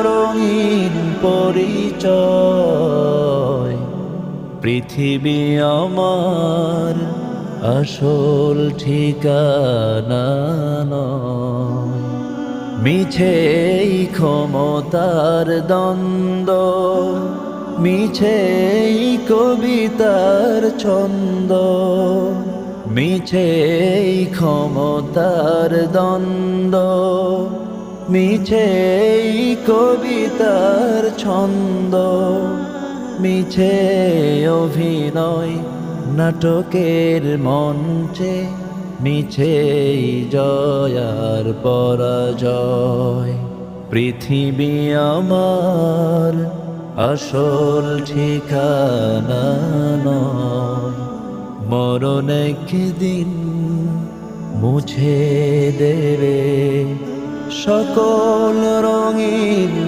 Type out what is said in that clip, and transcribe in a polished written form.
রঙিন পরিচয়। পৃথিবী আমার আসল ঠিকানা নয়। মিছেই ক্ষমতার দ্বন্দ্ব, মিছেই কবিতার ছন্দ, মিছেই ক্ষমতার দ্বন্দ্ব, মিছেই কবিতার ছন্দ, মিছে অভিনয় নাটকের মঞ্চে, মিছেই জয়ার পরাজয়। পৃথিবী আমার আসল ঠিকানা নয়। মরণ একদিন মুছে দেবে সকল রঙিন